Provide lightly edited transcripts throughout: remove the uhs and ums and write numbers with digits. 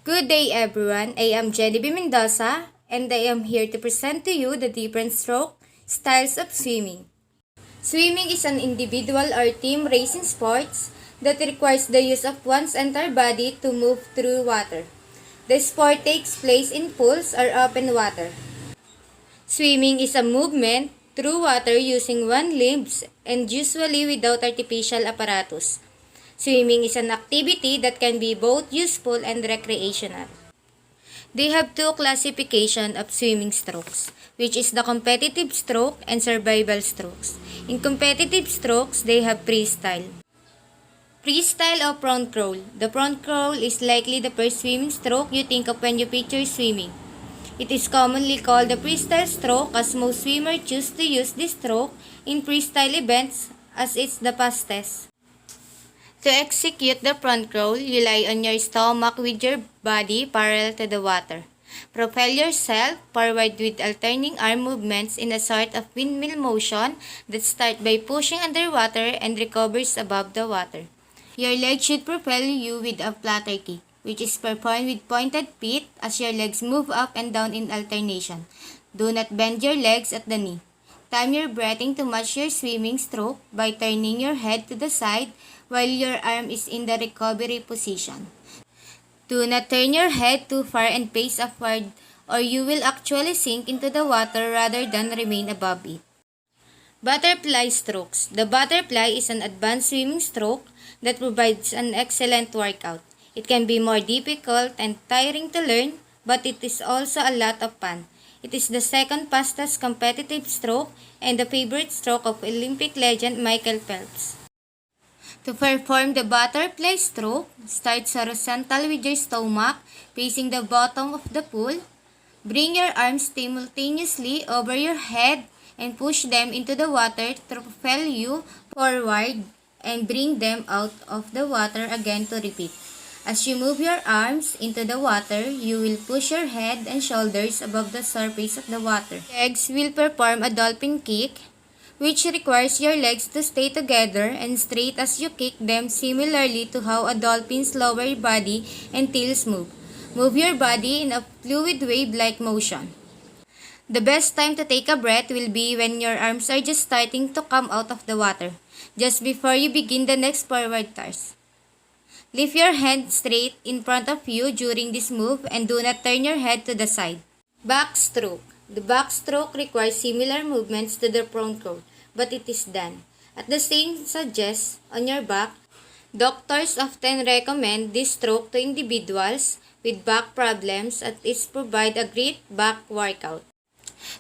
Good day everyone, I am Genevieve Mendoza and I am here to present to you the different stroke styles of swimming. Swimming is an individual or team racing sports that requires the use of one's entire body to move through water. The sport takes place in pools or open water. Swimming is a movement through water using one limbs and usually without artificial apparatus. Swimming is an activity that can be both useful and recreational. They have two classification of swimming strokes, which is the competitive stroke and survival strokes. In competitive strokes, they have freestyle. Freestyle or front crawl. The front crawl is likely the first swimming stroke you think of when you picture swimming. It is commonly called the freestyle stroke as most swimmers choose to use this stroke in freestyle events as it's the fastest. To execute the front crawl, you lie on your stomach with your body parallel to the water. Propel yourself forward with alternating arm movements in a sort of windmill motion that starts by pushing underwater and recovers above the water. Your legs should propel you with a flutter kick, which is performed with pointed feet as your legs move up and down in alternation. Do not bend your legs at the knee. Time your breathing to match your swimming stroke by turning your head to the side while your arm is in the recovery position. Do not turn your head too far and face upward or you will actually sink into the water rather than remain above it. Butterfly strokes. The butterfly is an advanced swimming stroke that provides an excellent workout. It can be more difficult and tiring to learn, but it is also a lot of fun. It is the second fastest competitive stroke and the favorite stroke of Olympic legend Michael Phelps. To perform the butterfly stroke, start horizontal with your stomach facing the bottom of the pool. Bring your arms simultaneously over your head and push them into the water to propel you forward and bring them out of the water again to repeat. As you move your arms into the water, you will push your head and shoulders above the surface of the water. Legs will perform a dolphin kick, which requires your legs to stay together and straight as you kick them similarly to how a dolphin's lower body and tails move. Move your body in a fluid wave-like motion. The best time to take a breath will be when your arms are just starting to come out of the water, just before you begin the next forward thrust. Lift your hand straight in front of you during this move and do not turn your head to the side. Backstroke. The backstroke requires similar movements to the front crawl, but it is done at the same suggest on your back. Doctors often recommend this stroke to individuals with back problems as it provides a great back workout.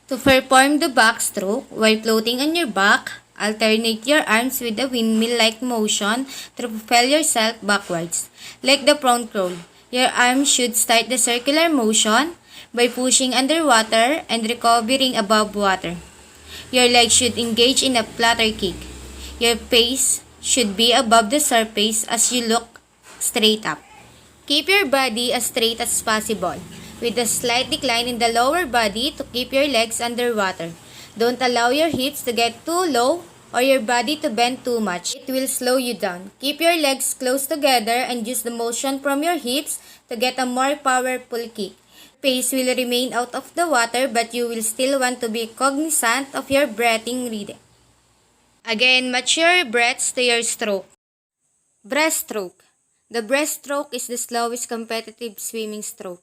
To perform the backstroke while floating on your back, alternate your arms with a windmill-like motion to propel yourself backwards. Like the front crawl, your arms should start the circular motion by pushing underwater and recovering above water. Your legs should engage in a flutter kick. Your face should be above the surface as you look straight up. Keep your body as straight as possible, with a slight decline in the lower body to keep your legs underwater. Don't allow your hips to get too low or your body to bend too much. It will slow you down. Keep your legs close together and use the motion from your hips to get a more powerful kick. Pace will remain out of the water but you will still want to be cognizant of your breathing rhythm. Again, match your breaths to your stroke. Breaststroke. The breaststroke is the slowest competitive swimming stroke,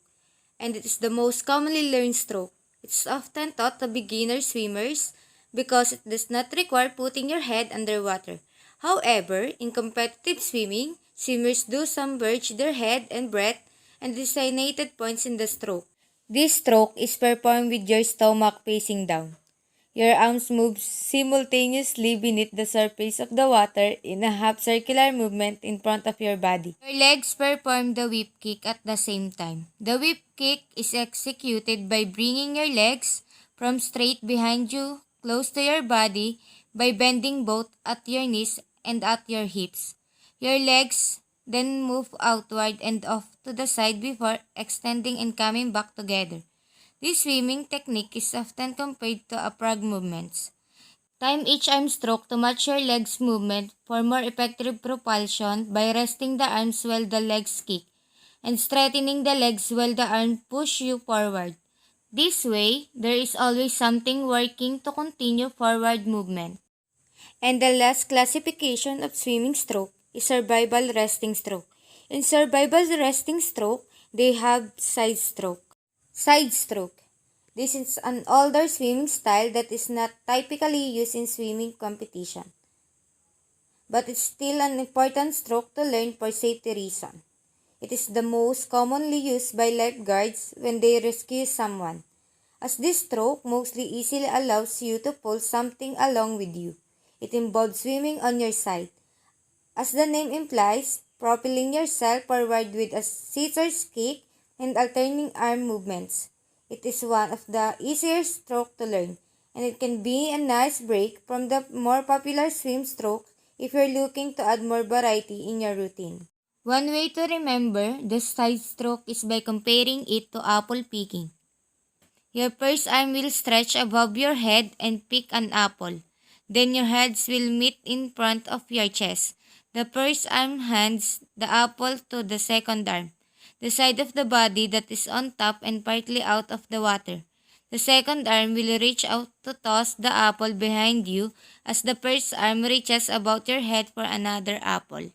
and it is the most commonly learned stroke. It's often taught to beginner swimmers because it does not require putting your head underwater. However, in competitive swimming, swimmers do submerge their head and breath and designated points in the stroke. This stroke is performed with your stomach facing down. Your arms move simultaneously beneath the surface of the water in a half-circular movement in front of your body. Your legs perform the whip kick at the same time. The whip kick is executed by bringing your legs from straight behind you close to your body by bending both at your knees and at your hips. Your legs then move outward and off to the side before extending and coming back together. This swimming technique is often compared to a frog movements. Time each arm stroke to match your legs movement for more effective propulsion by resting the arms while the legs kick. and strengthening the legs while the arm push you forward. This way, there is always something working to continue forward movement. And the last classification of swimming stroke is survival resting stroke. In survival resting stroke, they have side stroke. Side stroke. This is an older swimming style that is not typically used in swimming competition, but it's still an important stroke to learn for safety reasons. It is the most commonly used by lifeguards when they rescue someone, as this stroke mostly easily allows you to pull something along with you. It involves swimming on your side. As the name implies, propelling yourself forward with a scissors kick and alternating arm movements. It is one of the easier strokes to learn, and it can be a nice break from the more popular swim strokes if you're looking to add more variety in your routine. One way to remember the side stroke is by comparing it to apple picking. Your first arm will stretch above your head and pick an apple. Then your heads will meet in front of your chest. The first arm hands the apple to the second arm, the side of the body that is on top and partly out of the water. The second arm will reach out to toss the apple behind you as the first arm reaches about your head for another apple.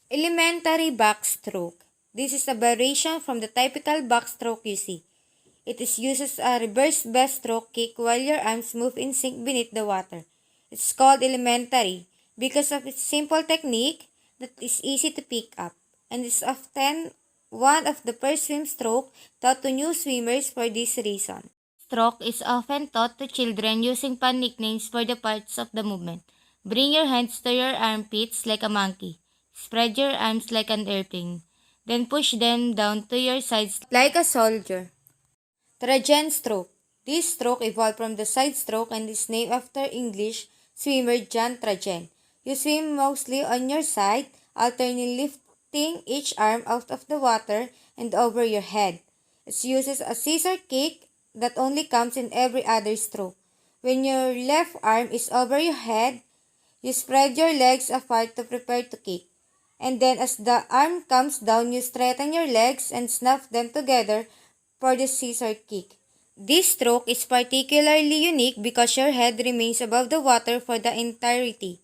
Elementary backstroke. This is a variation from the typical backstroke you see. It is used as a reverse breaststroke kick while your arms move in sync beneath the water. It's called elementary because of its simple technique that is easy to pick up, and is often one of the first swim stroke taught to new swimmers for this reason. Stroke is often taught to children using fun nicknames for the parts of the movement. Bring your hands to your armpits like a monkey. Spread your arms like an airplane. Then push them down to your sides like a soldier. Trajan stroke. This stroke evolved from the side stroke and is named after English swimmer John Trajan. You swim mostly on your side, alternately lifting each arm out of the water and over your head. It uses a scissor kick that only comes in every other stroke. When your left arm is over your head, you spread your legs apart to prepare to kick. And then as the arm comes down, you straighten your legs and snap them together for the scissor kick. This stroke is particularly unique because your head remains above the water for the entirety.